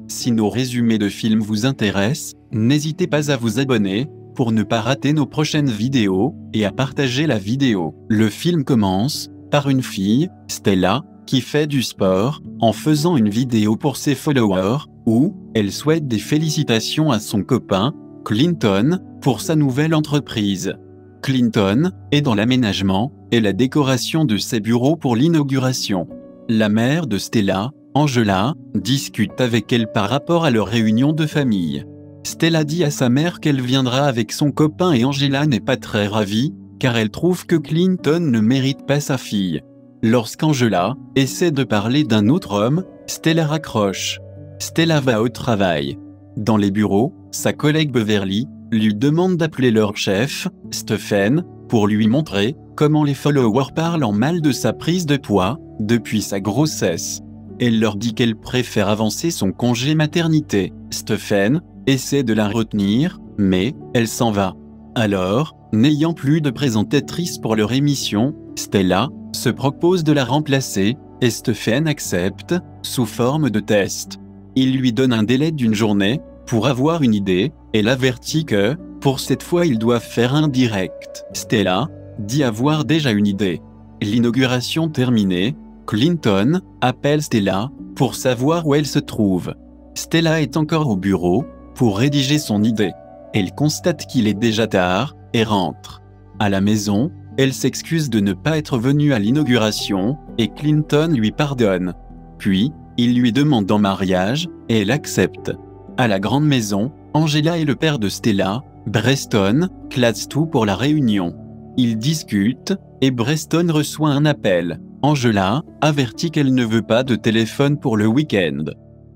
Si nos résumés de films vous intéressent, n'hésitez pas à vous abonner pour ne pas rater nos prochaines vidéos et à partager la vidéo. Le film commence par une fille, Stella, qui fait du sport en faisant une vidéo pour ses followers où elle souhaite des félicitations à son copain, Clinton, pour sa nouvelle entreprise. Clinton est dans l'aménagement et la décoration de ses bureaux pour l'inauguration. La mère de Stella, Angela, discute avec elle par rapport à leur réunion de famille. Stella dit à sa mère qu'elle viendra avec son copain et Angela n'est pas très ravie, car elle trouve que Clinton ne mérite pas sa fille. Lorsqu'Angela essaie de parler d'un autre homme, Stella raccroche. Stella va au travail. Dans les bureaux, sa collègue Beverly lui demande d'appeler leur chef, Stephen, pour lui montrer comment les followers parlent en mal de sa prise de poids depuis sa grossesse. Elle leur dit qu'elle préfère avancer son congé maternité. Stephen essaie de la retenir, mais elle s'en va. Alors, n'ayant plus de présentatrice pour leur émission, Stella se propose de la remplacer, et Stephen accepte, sous forme de test. Il lui donne un délai d'une journée pour avoir une idée, et l'avertit que, pour cette fois ils doivent faire un direct. Stella dit avoir déjà une idée. L'inauguration terminée, Clinton appelle Stella pour savoir où elle se trouve. Stella est encore au bureau pour rédiger son idée. Elle constate qu'il est déjà tard et rentre. À la maison, elle s'excuse de ne pas être venue à l'inauguration et Clinton lui pardonne. Puis, il lui demande en mariage et elle accepte. À la grande maison, Angela et le père de Stella, Preston, classent tout pour la réunion. Ils discutent et Preston reçoit un appel. Angela avertit qu'elle ne veut pas de téléphone pour le week-end.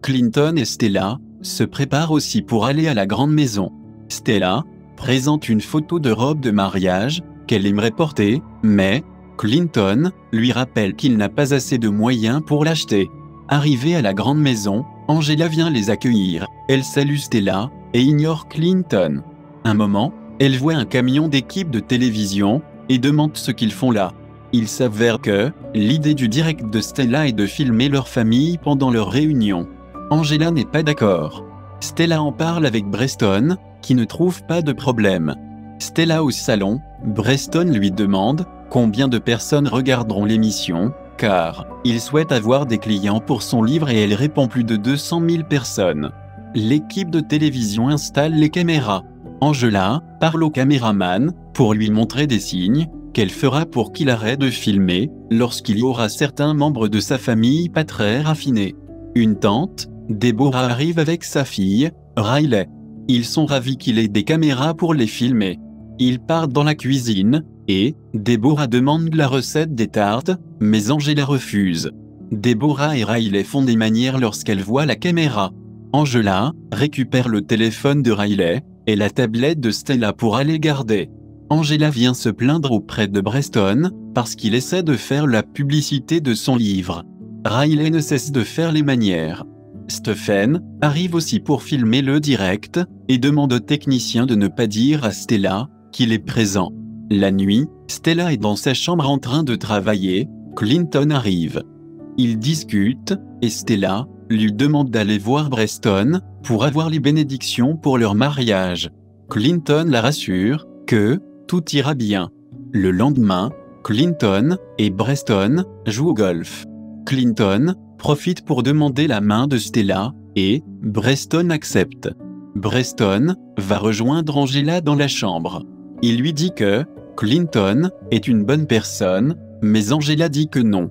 Clinton et Stella se préparent aussi pour aller à la grande maison. Stella présente une photo de robe de mariage qu'elle aimerait porter, mais Clinton lui rappelle qu'il n'a pas assez de moyens pour l'acheter. Arrivée à la grande maison, Angela vient les accueillir. Elle salue Stella et ignore Clinton. Un moment, elle voit un camion d'équipe de télévision et demande ce qu'ils font là. Il s'avère que l'idée du direct de Stella est de filmer leur famille pendant leur réunion. Angela n'est pas d'accord. Stella en parle avec Preston, qui ne trouve pas de problème. Stella au salon, Preston lui demande combien de personnes regarderont l'émission, car il souhaite avoir des clients pour son livre et elle répond plus de 200 000 personnes. L'équipe de télévision installe les caméras. Angela parle au caméraman pour lui montrer des signes qu'elle fera pour qu'il arrête de filmer lorsqu'il y aura certains membres de sa famille pas très raffinés. Une tante, Deborah, arrive avec sa fille, Riley. Ils sont ravis qu'il ait des caméras pour les filmer. Ils partent dans la cuisine et Deborah demande la recette des tartes, mais Angela refuse. Deborah et Riley font des manières lorsqu'elles voient la caméra. Angela récupère le téléphone de Riley et la tablette de Stella pour aller garder. Angela vient se plaindre auprès de Preston parce qu'il essaie de faire la publicité de son livre. Riley ne cesse de faire les manières. Stephen arrive aussi pour filmer le direct et demande au technicien de ne pas dire à Stella qu'il est présent. La nuit, Stella est dans sa chambre en train de travailler. Clinton arrive. Ils discutent et Stella lui demande d'aller voir Preston pour avoir les bénédictions pour leur mariage. Clinton la rassure que tout ira bien. Le lendemain, Clinton et Preston jouent au golf. Clinton profite pour demander la main de Stella et Preston accepte. Preston va rejoindre Angela dans la chambre. Il lui dit que Clinton est une bonne personne, mais Angela dit que non.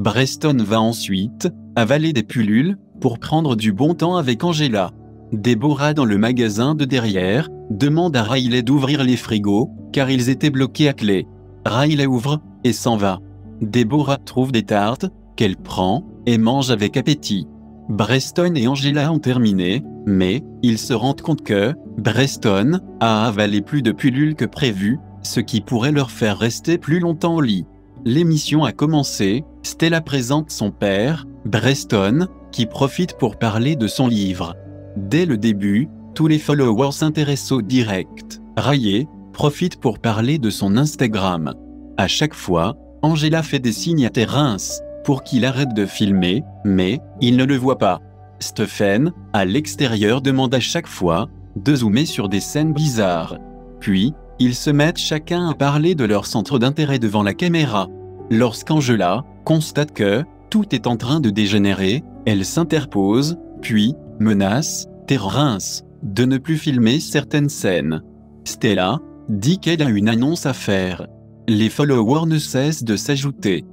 Preston va ensuite avaler des pilules pour prendre du bon temps avec Angela. Deborah, dans le magasin de derrière, demande à Riley d'ouvrir les frigos, car ils étaient bloqués à clé. Riley ouvre et s'en va. Deborah trouve des tartes qu'elle prend et mange avec appétit. Preston et Angela ont terminé, mais ils se rendent compte que Preston a avalé plus de pilules que prévu, ce qui pourrait leur faire rester plus longtemps au lit. L'émission a commencé, Stella présente son père, Preston, qui profite pour parler de son livre. Dès le début, tous les followers s'intéressent au direct. Riley profite pour parler de son Instagram. À chaque fois, Angela fait des signes à Terrence pour qu'il arrête de filmer, mais il ne le voit pas. Stephen, à l'extérieur, demande à chaque fois de zoomer sur des scènes bizarres. Puis, ils se mettent chacun à parler de leur centre d'intérêt devant la caméra. Lorsqu'Angela constate que tout est en train de dégénérer, elle s'interpose, puis menace Terrence de ne plus filmer certaines scènes. Stella dit qu'elle a une annonce à faire. Les followers ne cessent de s'ajouter.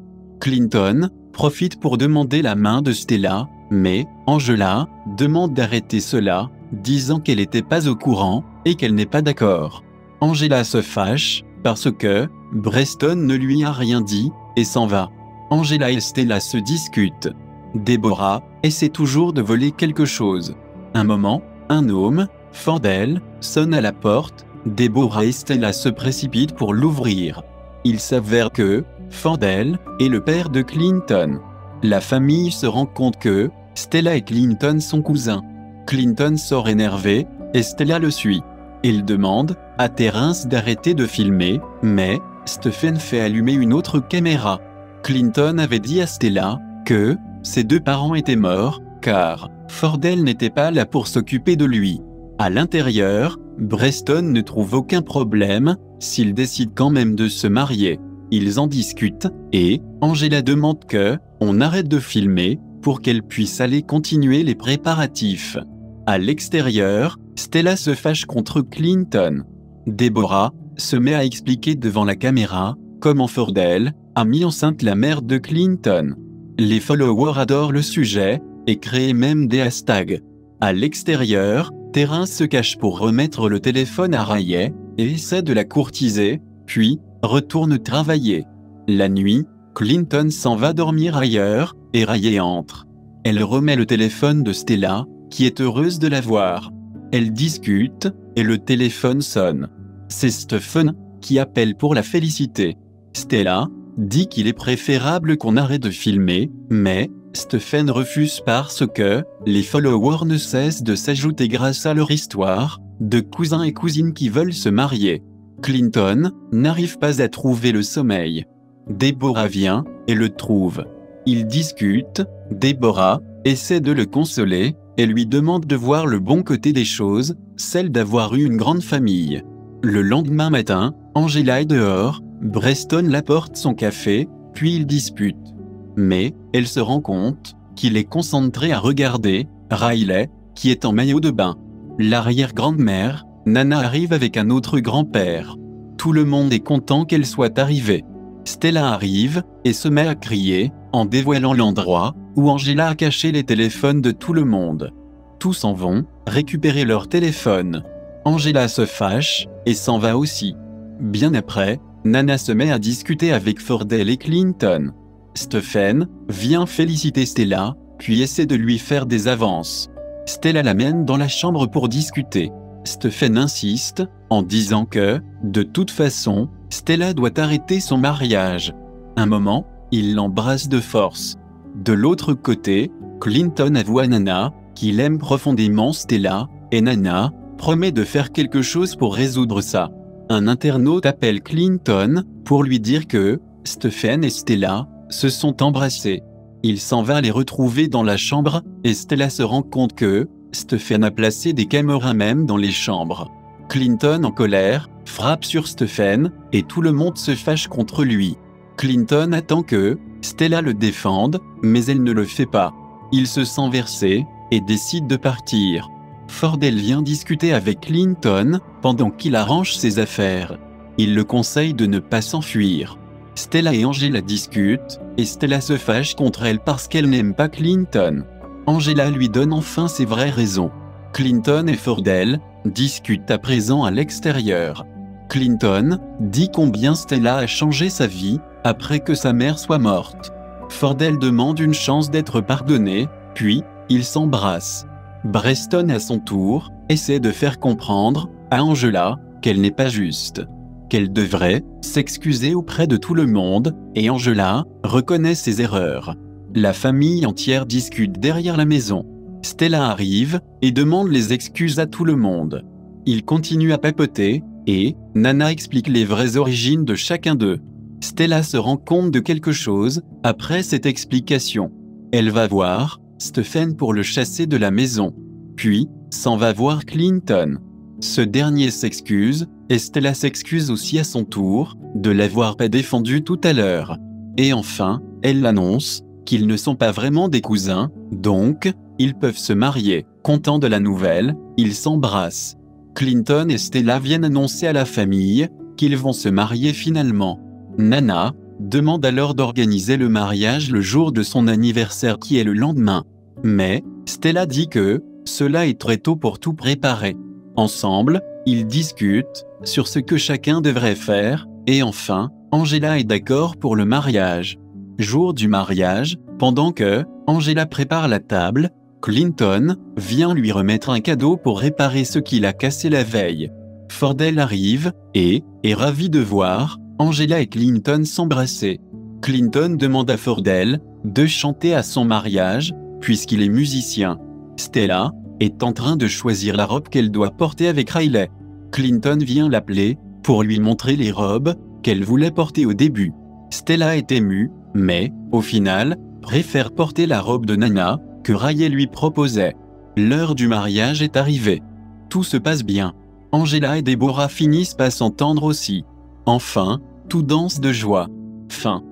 Clinton profite pour demander la main de Stella, mais Angela demande d'arrêter cela, disant qu'elle n'était pas au courant et qu'elle n'est pas d'accord. Angela se fâche parce que Preston ne lui a rien dit et s'en va. Angela et Stella se discutent. Deborah essaie toujours de voler quelque chose. Un moment, un homme, Fordell, sonne à la porte. Deborah et Stella se précipitent pour l'ouvrir. Il s'avère que Fordell est le père de Clinton. La famille se rend compte que Stella et Clinton sont cousins. Clinton sort énervé et Stella le suit. Il demande à Terrence d'arrêter de filmer, mais Stephen fait allumer une autre caméra. Clinton avait dit à Stella que ses deux parents étaient morts, car Fordell n'était pas là pour s'occuper de lui. À l'intérieur, Preston ne trouve aucun problème s'ils décident quand même de se marier. Ils en discutent et Angela demande qu'on arrête de filmer pour qu'elle puisse aller continuer les préparatifs. À l'extérieur, Stella se fâche contre Clinton. Deborah se met à expliquer devant la caméra comment Fordell a mis enceinte la mère de Clinton. Les followers adorent le sujet et créent même des hashtags. À l'extérieur, Terrence se cache pour remettre le téléphone à Riley et essaie de la courtiser, puis retourne travailler. La nuit, Clinton s'en va dormir ailleurs et Riley entre. Elle remet le téléphone de Stella, qui est heureuse de la voir. Elles discutent et le téléphone sonne. C'est Stephen qui appelle pour la féliciter. Stella dit qu'il est préférable qu'on arrête de filmer, mais Stephen refuse parce que les followers ne cessent de s'ajouter grâce à leur histoire de cousins et cousines qui veulent se marier. Clinton n'arrive pas à trouver le sommeil. Deborah vient et le trouve. Ils discutent, Deborah essaie de le consoler et lui demande de voir le bon côté des choses, celle d'avoir eu une grande famille. Le lendemain matin, Angela est dehors, Preston l'apporte son café, puis ils disputent. Mais elle se rend compte qu'il est concentré à regarder Riley, qui est en maillot de bain. L'arrière-grand-mère, Nana, arrive avec un autre grand-père. Tout le monde est content qu'elle soit arrivée. Stella arrive et se met à crier en dévoilant l'endroit où Angela a caché les téléphones de tout le monde. Tous s'en vont récupérer leur téléphone. Angela se fâche et s'en va aussi. Bien après, Nana se met à discuter avec Fordell et Clinton. Stephen vient féliciter Stella, puis essaie de lui faire des avances. Stella l'amène dans la chambre pour discuter. Stephen insiste en disant que, de toute façon, Stella doit arrêter son mariage. Un moment, il l'embrasse de force. De l'autre côté, Clinton avoue à Nana qu'il aime profondément Stella, et Nana promet de faire quelque chose pour résoudre ça. Un internaute appelle Clinton pour lui dire que Stephen et Stella se sont embrassés. Il s'en va les retrouver dans la chambre et Stella se rend compte que Stephen a placé des caméras même dans les chambres. Clinton, en colère, frappe sur Stephen et tout le monde se fâche contre lui. Clinton attend que Stella le défende, mais elle ne le fait pas. Il se sent versé et décide de partir. Fordell vient discuter avec Clinton pendant qu'il arrange ses affaires. Il le conseille de ne pas s'enfuir. Stella et Angela discutent et Stella se fâche contre elle parce qu'elle n'aime pas Clinton. Angela lui donne enfin ses vraies raisons. Clinton et Fordell discutent à présent à l'extérieur. Clinton dit combien Stella a changé sa vie après que sa mère soit morte. Fordell demande une chance d'être pardonné, puis ils s'embrassent. Preston à son tour essaie de faire comprendre à Angela qu'elle n'est pas juste, qu'elle devrait s'excuser auprès de tout le monde, et Angela reconnaît ses erreurs. La famille entière discute derrière la maison. Stella arrive et demande les excuses à tout le monde. Ils continuent à papoter et Nana explique les vraies origines de chacun d'eux. Stella se rend compte de quelque chose après cette explication. Elle va voir Stephen pour le chasser de la maison. Puis, s'en va voir Clinton. Ce dernier s'excuse, et Stella s'excuse aussi à son tour, de l'avoir pas défendu tout à l'heure. Et enfin, elle l'annonce, qu'ils ne sont pas vraiment des cousins, donc, ils peuvent se marier. Content de la nouvelle, ils s'embrassent. Clinton et Stella viennent annoncer à la famille qu'ils vont se marier finalement. Nana demande alors d'organiser le mariage le jour de son anniversaire qui est le lendemain. Mais, Stella dit que cela est très tôt pour tout préparer. Ensemble, ils discutent sur ce que chacun devrait faire, et enfin, Angela est d'accord pour le mariage. Jour du mariage, pendant que Angela prépare la table, Clinton vient lui remettre un cadeau pour réparer ce qu'il a cassé la veille. Fordell arrive et est ravi de voir Angela et Clinton s'embrasser. Clinton demande à Fordell de chanter à son mariage, puisqu'il est musicien. Stella est en train de choisir la robe qu'elle doit porter avec Riley. Clinton vient l'appeler pour lui montrer les robes qu'elle voulait porter au début. Stella est émue, mais, au final, préfère porter la robe de Nana que Riley lui proposait. L'heure du mariage est arrivée. Tout se passe bien. Angela et Deborah finissent par s'entendre aussi. Enfin, tout danse de joie. Fin.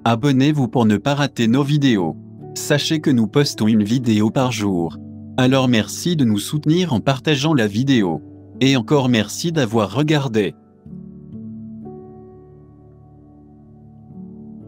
Abonnez-vous pour ne pas rater nos vidéos. Sachez que nous postons une vidéo par jour. Alors merci de nous soutenir en partageant la vidéo. Et encore merci d'avoir regardé.